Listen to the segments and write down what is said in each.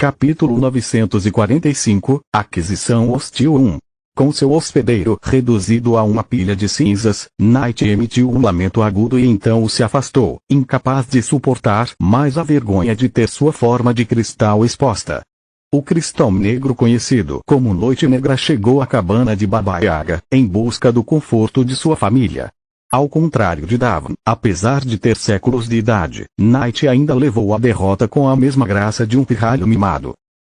Capítulo 945, Aquisição Hostil 1. Com seu hospedeiro reduzido a uma pilha de cinzas, Knight emitiu um lamento agudo e então se afastou, incapaz de suportar mais a vergonha de ter sua forma de cristal exposta. O cristal negro conhecido como Noite Negra chegou à cabana de Baba Yaga, em busca do conforto de sua família. Ao contrário de Davin, apesar de ter séculos de idade, Knight ainda levou a derrota com a mesma graça de um pirralho mimado.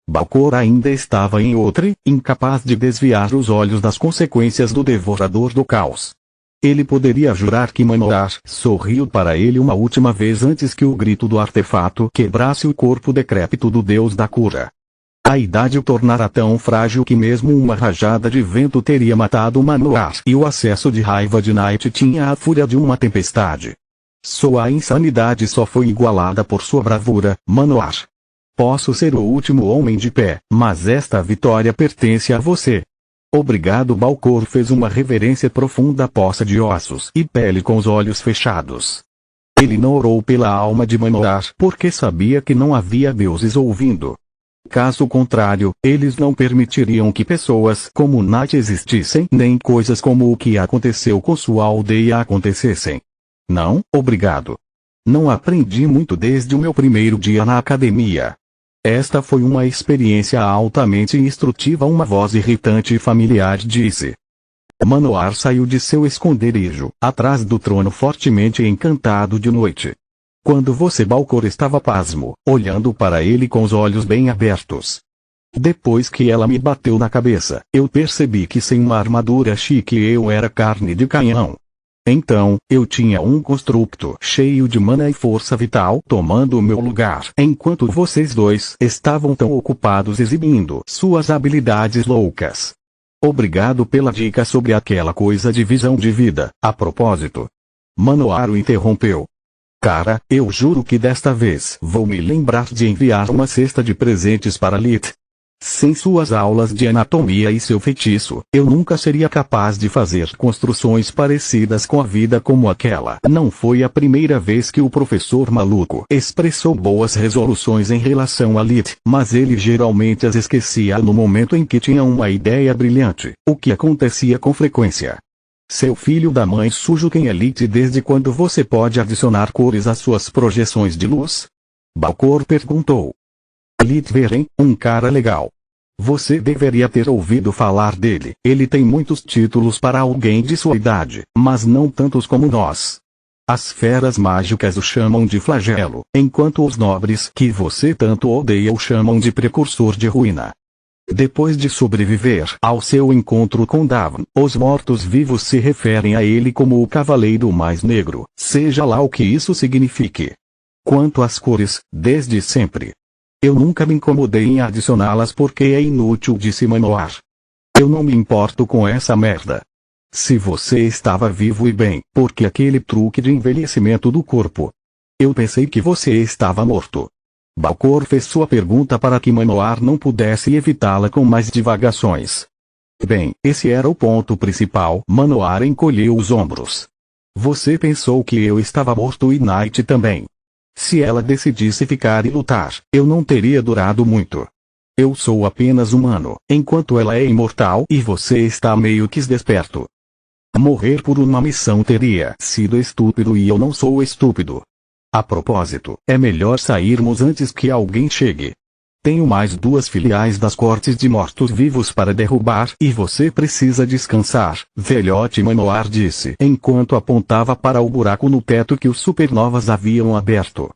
Balcor ainda estava em outre, incapaz de desviar os olhos das consequências do Devorador do Caos. Ele poderia jurar que Manoar sorriu para ele uma última vez antes que o grito do artefato quebrasse o corpo decrépito do deus da cura. A idade o tornara tão frágil que mesmo uma rajada de vento teria matado Manoar, e o acesso de raiva de Knight tinha a fúria de uma tempestade. Sua insanidade só foi igualada por sua bravura, Manoar. Posso ser o último homem de pé, mas esta vitória pertence a você. Obrigado. Balcor fez uma reverência profunda à poça de ossos e pele com os olhos fechados. Ele não orou pela alma de Manoar porque sabia que não havia deuses ouvindo. Caso contrário, eles não permitiriam que pessoas como Knight existissem, nem coisas como o que aconteceu com sua aldeia acontecessem. Não, obrigado. Não aprendi muito desde o meu primeiro dia na academia. Esta foi uma experiência altamente instrutiva. Uma voz irritante e familiar disse. Manoar saiu de seu esconderijo, atrás do trono fortemente encantado de noite. Quando você Balcor estava pasmo, olhando para ele com os olhos bem abertos. Depois que ela me bateu na cabeça, eu percebi que sem uma armadura chique eu era carne de canhão. Então, eu tinha um construto cheio de mana e força vital tomando o meu lugar, enquanto vocês dois estavam tão ocupados exibindo suas habilidades loucas. Obrigado pela dica sobre aquela coisa de visão de vida, a propósito. Manoar o interrompeu. Cara, eu juro que desta vez vou me lembrar de enviar uma cesta de presentes para Lith. Sem suas aulas de anatomia e seu feitiço, eu nunca seria capaz de fazer construções parecidas com a vida como aquela. Não foi a primeira vez que o professor maluco expressou boas resoluções em relação a Lith, mas ele geralmente as esquecia no momento em que tinha uma ideia brilhante, o que acontecia com frequência. Seu filho da mãe sujo, quem é Lith? Desde quando você pode adicionar cores às suas projeções de luz? Balcor perguntou. Lith Veren, um cara legal. Você deveria ter ouvido falar dele. Ele tem muitos títulos para alguém de sua idade, mas não tantos como nós. As feras mágicas o chamam de flagelo, enquanto os nobres que você tanto odeia o chamam de precursor de ruína. Depois de sobreviver ao seu encontro com Davin, os mortos-vivos se referem a ele como o Cavaleiro Mais Negro, seja lá o que isso signifique. Quanto às cores, desde sempre. Eu nunca me incomodei em adicioná-las porque é inútil, disse Manoar. Eu não me importo com essa merda. Se você estava vivo e bem, por que aquele truque de envelhecimento do corpo? Eu pensei que você estava morto. Balcor fez sua pergunta para que Manoar não pudesse evitá-la com mais divagações. Bem, esse era o ponto principal. Manoar encolheu os ombros. Você pensou que eu estava morto e Knight também. Se ela decidisse ficar e lutar, eu não teria durado muito. Eu sou apenas humano, enquanto ela é imortal e você está meio que desperto. Morrer por uma missão teria sido estúpido e eu não sou estúpido. A propósito, é melhor sairmos antes que alguém chegue. Tenho mais 2 filiais das cortes de mortos-vivos para derrubar e você precisa descansar, velhote, Manoar disse enquanto apontava para o buraco no teto que os supernovas haviam aberto.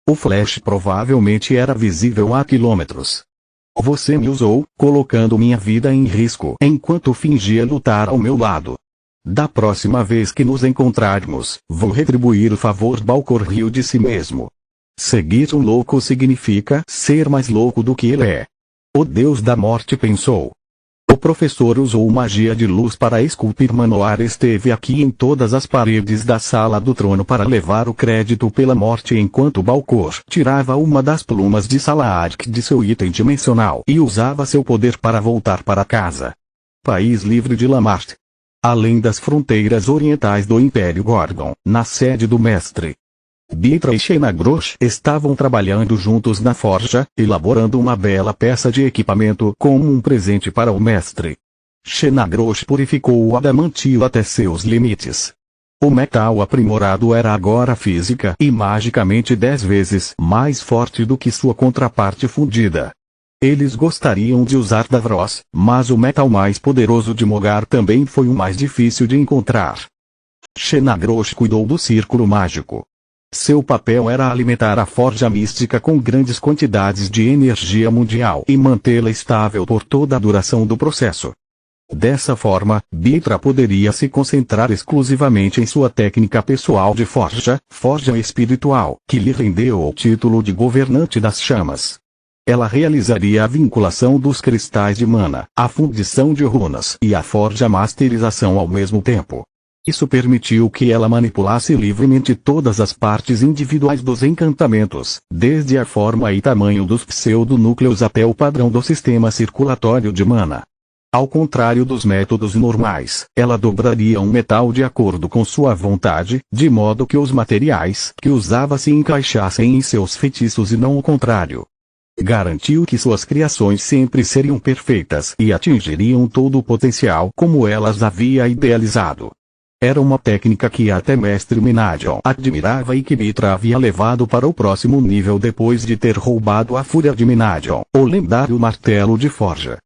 O flash provavelmente era visível há quilômetros. Você me usou, colocando minha vida em risco enquanto fingia lutar ao meu lado. Da próxima vez que nos encontrarmos, vou retribuir o favor. Balcor riu de si mesmo. Seguir um louco significa ser mais louco do que ele é. O deus da morte pensou. O professor usou magia de luz para esculpir. Manoar esteve aqui em todas as paredes da sala do trono para levar o crédito pela morte enquanto Balcor tirava uma das plumas de Salaark de seu item dimensional e usava seu poder para voltar para casa. País livre de Lamart. Além das fronteiras orientais do Império Gorgon, na sede do mestre. Bitra e Shenagrosh estavam trabalhando juntos na forja, elaborando uma bela peça de equipamento como um presente para o mestre. Shenagrosh purificou o adamantio até seus limites. O metal aprimorado era agora física e magicamente 10 vezes mais forte do que sua contraparte fundida. Eles gostariam de usar Davros, mas o metal mais poderoso de Mogar também foi o mais difícil de encontrar. Shenagrosh cuidou do círculo mágico. Seu papel era alimentar a forja mística com grandes quantidades de energia mundial e mantê-la estável por toda a duração do processo. Dessa forma, Bitra poderia se concentrar exclusivamente em sua técnica pessoal de forja espiritual, que lhe rendeu o título de governante das chamas. Ela realizaria a vinculação dos cristais de mana, a fundição de runas e a forja masterização ao mesmo tempo. Isso permitiu que ela manipulasse livremente todas as partes individuais dos encantamentos, desde a forma e tamanho dos pseudonúcleos até o padrão do sistema circulatório de mana. Ao contrário dos métodos normais, ela dobraria um metal de acordo com sua vontade, de modo que os materiais que usava se encaixassem em seus feitiços e não o contrário. Garantiu que suas criações sempre seriam perfeitas e atingiriam todo o potencial como elas havia idealizado. Era uma técnica que até Mestre Menadion admirava e que Bitra havia levado para o próximo nível depois de ter roubado a Fúria de Menadion, o lendário martelo de forja.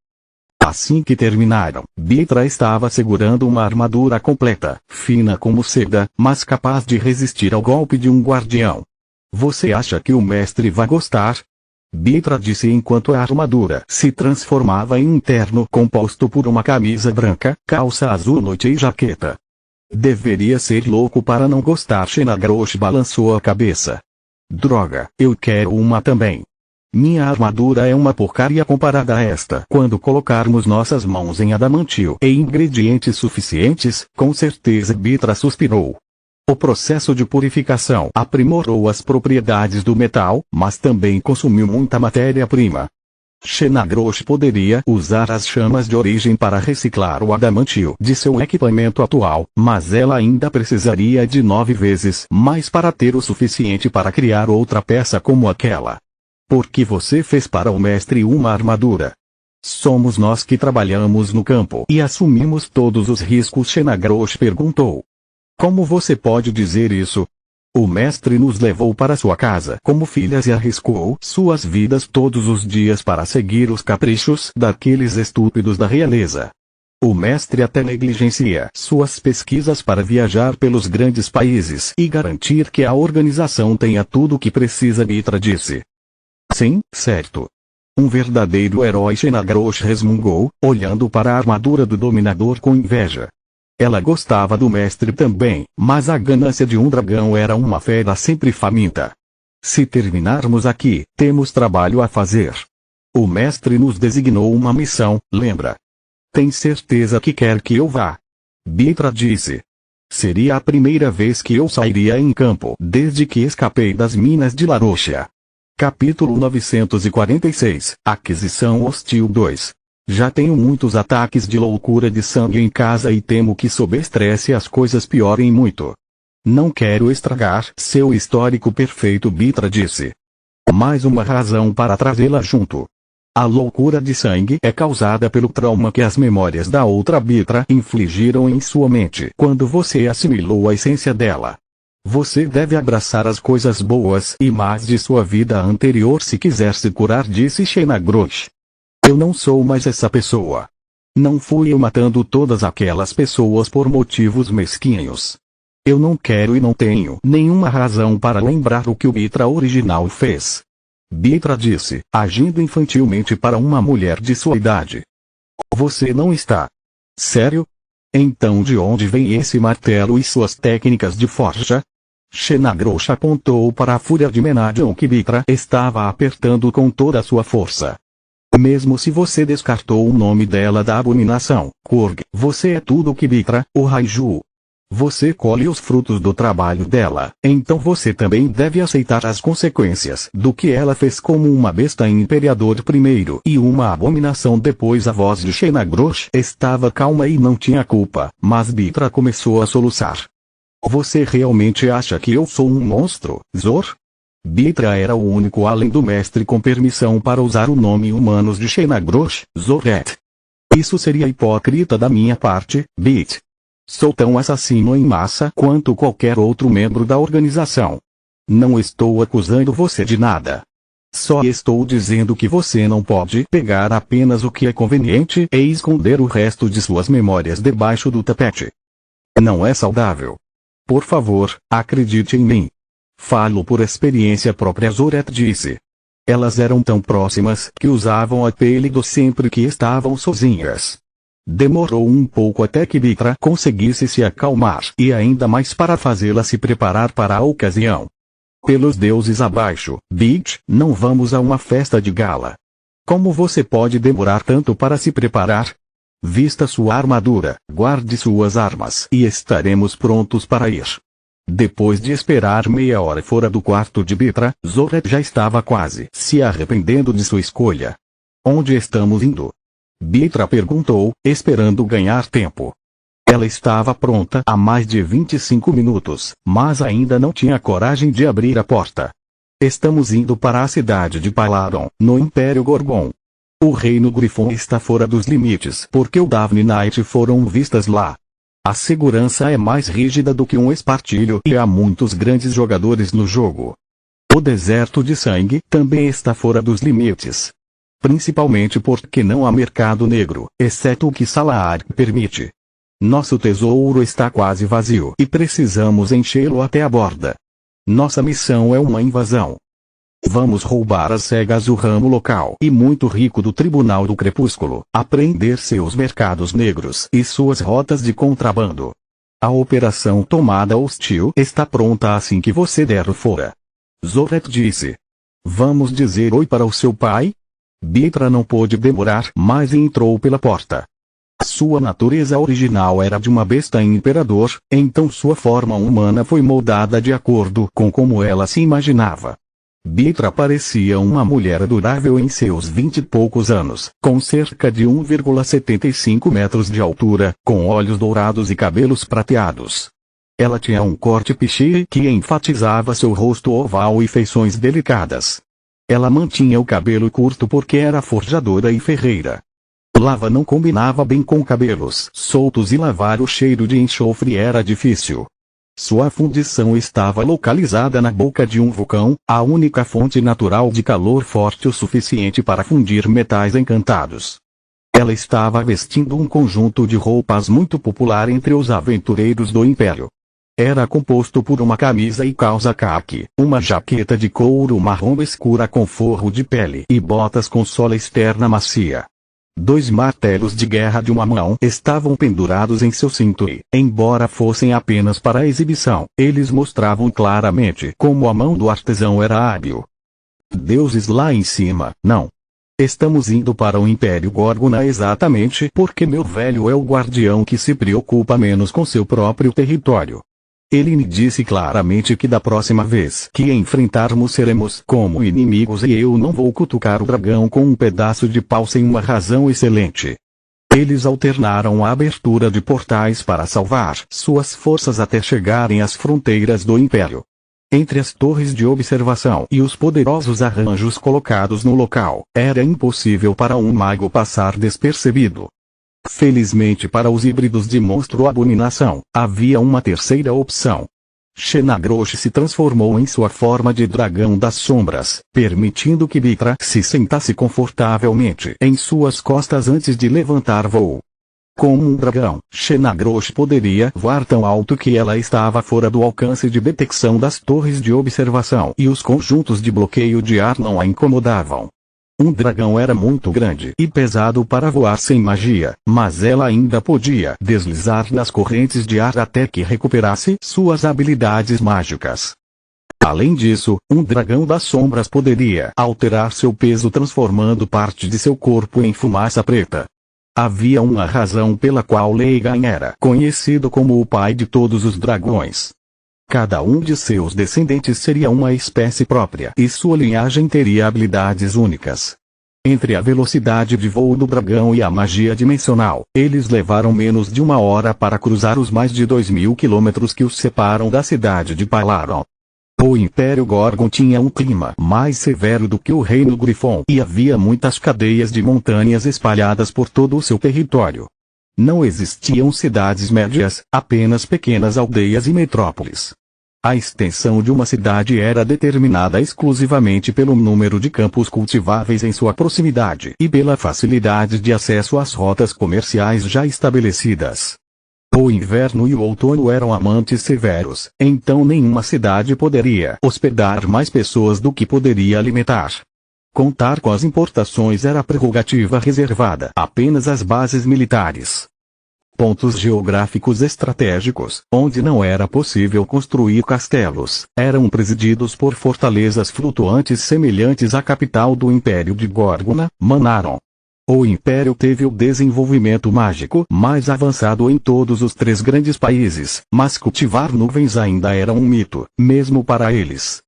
Assim que terminaram, Bitra estava segurando uma armadura completa, fina como seda, mas capaz de resistir ao golpe de um guardião. Você acha que o mestre vai gostar? Bitra disse enquanto a armadura se transformava em um terno composto por uma camisa branca, calça azul noite e jaqueta. Deveria ser louco para não gostar. Shenagrosh balançou a cabeça. Droga, eu quero uma também. Minha armadura é uma porcaria comparada a esta. Quando colocarmos nossas mãos em adamantio e ingredientes suficientes, com certeza. Bitra suspirou. O processo de purificação aprimorou as propriedades do metal, mas também consumiu muita matéria-prima. Shenagrosh poderia usar as chamas de origem para reciclar o adamantio de seu equipamento atual, mas ela ainda precisaria de 9 vezes mais para ter o suficiente para criar outra peça como aquela. Por que você fez para o mestre uma armadura? Somos nós que trabalhamos no campo e assumimos todos os riscos. Shenagrosh perguntou. Como você pode dizer isso? O mestre nos levou para sua casa como filhas e arriscou suas vidas todos os dias para seguir os caprichos daqueles estúpidos da realeza. O mestre até negligencia suas pesquisas para viajar pelos grandes países e garantir que a organização tenha tudo o que precisa. Bitra disse. Sim, certo. Um verdadeiro herói. Shenagrosh resmungou, olhando para a armadura do dominador com inveja. Ela gostava do mestre também, mas a ganância de um dragão era uma fera sempre faminta. Se terminarmos aqui, temos trabalho a fazer. O mestre nos designou uma missão, lembra? Tem certeza que quer que eu vá? Bitra disse. Seria a primeira vez que eu sairia em campo desde que escapei das minas de Laroshia. Capítulo 946, Aquisição Hostil 2. Já tenho muitos ataques de loucura de sangue em casa e temo que sob estresse as coisas piorem muito. Não quero estragar seu histórico perfeito. Bitra disse. Mais uma razão para trazê-la junto. A loucura de sangue é causada pelo trauma que as memórias da outra Bitra infligiram em sua mente quando você assimilou a essência dela. Você deve abraçar as coisas boas e más de sua vida anterior se quiser se curar, disse Shenagrosh. Eu não sou mais essa pessoa. Não fui eu matando todas aquelas pessoas por motivos mesquinhos. Eu não quero e não tenho nenhuma razão para lembrar o que o Bitra original fez. Bitra disse, agindo infantilmente para uma mulher de sua idade. Você não está sério? Então de onde vem esse martelo e suas técnicas de forja? Shenagrosh apontou para a Fúria de Menadion que Bitra estava apertando com toda a sua força. Mesmo se você descartou o nome dela da abominação, Kurg, você é tudo o que Bitra, o Raiju. Você colhe os frutos do trabalho dela, então você também deve aceitar as consequências do que ela fez como uma besta imperador primeiro e uma abominação depois. A voz de Shenagrosh estava calma e não tinha culpa, mas Bitra começou a soluçar. Você realmente acha que eu sou um monstro, Zor? Bitra era o único além do mestre com permissão para usar o nome Humanos de Shenagrosh, Zoret. Isso seria hipócrita da minha parte, Bit. Sou tão assassino em massa quanto qualquer outro membro da organização. Não estou acusando você de nada. Só estou dizendo que você não pode pegar apenas o que é conveniente e esconder o resto de suas memórias debaixo do tapete. Não é saudável. Por favor, acredite em mim. Falo por experiência própria, Zoret disse. Elas eram tão próximas que usavam apelido sempre que estavam sozinhas. Demorou um pouco até que Bitra conseguisse se acalmar e ainda mais para fazê-la se preparar para a ocasião. Pelos deuses abaixo, Bit, não vamos a uma festa de gala. Como você pode demorar tanto para se preparar? Vista sua armadura, guarde suas armas e estaremos prontos para ir. Depois de esperar meia hora fora do quarto de Bitra, Zoret já estava quase se arrependendo de sua escolha. Onde estamos indo? Bitra perguntou, esperando ganhar tempo. Ela estava pronta há mais de 25 minutos, mas ainda não tinha coragem de abrir a porta. Estamos indo para a cidade de Paladon, no Império Gorgon. O Reino Grifon está fora dos limites porque o Daphne Knight foram vistas lá. A segurança é mais rígida do que um espartilho e há muitos grandes jogadores no jogo. O deserto de sangue também está fora dos limites. Principalmente porque não há mercado negro, exceto o que Salahar permite. Nosso tesouro está quase vazio e precisamos enchê-lo até a borda. Nossa missão é uma invasão. Vamos roubar às cegas o ramo local e muito rico do Tribunal do Crepúsculo, apreender seus mercados negros e suas rotas de contrabando. A operação Tomada Hostil está pronta assim que você der fora. Zoret disse. Vamos dizer oi para o seu pai? Bitra não pôde demorar mais e entrou pela porta. Sua natureza original era de uma besta imperador, então sua forma humana foi moldada de acordo com como ela se imaginava. Bitra parecia uma mulher adorável em seus 20 e poucos anos, com cerca de 1,75 metros de altura, com olhos dourados e cabelos prateados. Ela tinha um corte pichi que enfatizava seu rosto oval e feições delicadas. Ela mantinha o cabelo curto porque era forjadora e ferreira. Lava não combinava bem com cabelos soltos e lavar o cheiro de enxofre era difícil. Sua fundição estava localizada na boca de um vulcão, a única fonte natural de calor forte o suficiente para fundir metais encantados. Ela estava vestindo um conjunto de roupas muito popular entre os aventureiros do Império. Era composto por uma camisa e calça caqui, uma jaqueta de couro marrom escura com forro de pele e botas com sola externa macia. 2 martelos de guerra de uma mão estavam pendurados em seu cinto e, embora fossem apenas para exibição, eles mostravam claramente como a mão do artesão era hábil. Deuses lá em cima, não. Estamos indo para o Império Gorgona exatamente porque meu velho é o guardião que se preocupa menos com seu próprio território. Ele me disse claramente que da próxima vez que enfrentarmos seremos como inimigos e eu não vou cutucar o dragão com um pedaço de pau sem uma razão excelente. Eles alternaram a abertura de portais para salvar suas forças até chegarem às fronteiras do Império. Entre as torres de observação e os poderosos arranjos colocados no local, era impossível para um mago passar despercebido. Felizmente para os híbridos de monstro-abominação, havia uma terceira opção. Shenagrosh se transformou em sua forma de dragão das sombras, permitindo que Bitra se sentasse confortavelmente em suas costas antes de levantar voo. Como um dragão, Shenagrosh poderia voar tão alto que ela estava fora do alcance de detecção das torres de observação e os conjuntos de bloqueio de ar não a incomodavam. Um dragão era muito grande e pesado para voar sem magia, mas ela ainda podia deslizar nas correntes de ar até que recuperasse suas habilidades mágicas. Além disso, um dragão das sombras poderia alterar seu peso transformando parte de seu corpo em fumaça preta. Havia uma razão pela qual Leigan era conhecido como o pai de todos os dragões. Cada um de seus descendentes seria uma espécie própria e sua linhagem teria habilidades únicas. Entre a velocidade de voo do dragão e a magia dimensional, eles levaram menos de 1 hora para cruzar os mais de 2.000 quilômetros que os separam da cidade de Pylaron. O Império Gorgon tinha um clima mais severo do que o Reino Grifon e havia muitas cadeias de montanhas espalhadas por todo o seu território. Não existiam cidades médias, apenas pequenas aldeias e metrópoles. A extensão de uma cidade era determinada exclusivamente pelo número de campos cultiváveis em sua proximidade e pela facilidade de acesso às rotas comerciais já estabelecidas. O inverno e o outono eram amantes severos, então nenhuma cidade poderia hospedar mais pessoas do que poderia alimentar. Contar com as importações era prerrogativa reservada apenas às bases militares. Pontos geográficos estratégicos, onde não era possível construir castelos, eram presididos por fortalezas flutuantes semelhantes à capital do Império de Gorgona, Manaron. O Império teve o desenvolvimento mágico mais avançado em todos os 3 grandes países, mas cultivar nuvens ainda era um mito, mesmo para eles.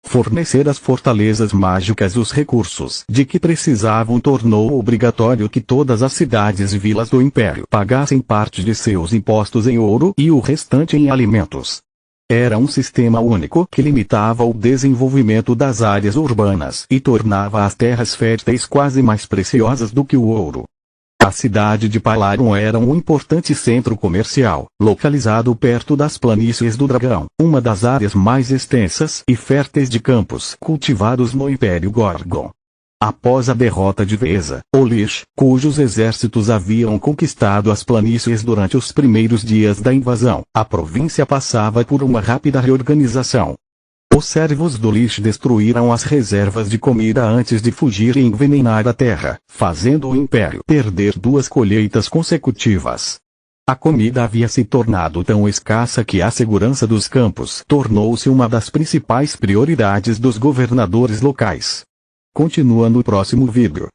Fornecer às fortalezas mágicas os recursos de que precisavam tornou obrigatório que todas as cidades e vilas do Império pagassem parte de seus impostos em ouro e o restante em alimentos. Era um sistema único que limitava o desenvolvimento das áreas urbanas e tornava as terras férteis quase mais preciosas do que o ouro. A cidade de Pylaron era um importante centro comercial, localizado perto das planícies do Dragão, uma das áreas mais extensas e férteis de campos cultivados no Império Gorgon. Após a derrota de Veza, Olish, cujos exércitos haviam conquistado as planícies durante os primeiros dias da invasão, a província passava por uma rápida reorganização. Os servos do Lich destruíram as reservas de comida antes de fugir e envenenar a terra, fazendo o Império perder 2 colheitas consecutivas. A comida havia se tornado tão escassa que a segurança dos campos tornou-se uma das principais prioridades dos governadores locais. Continua no próximo vídeo.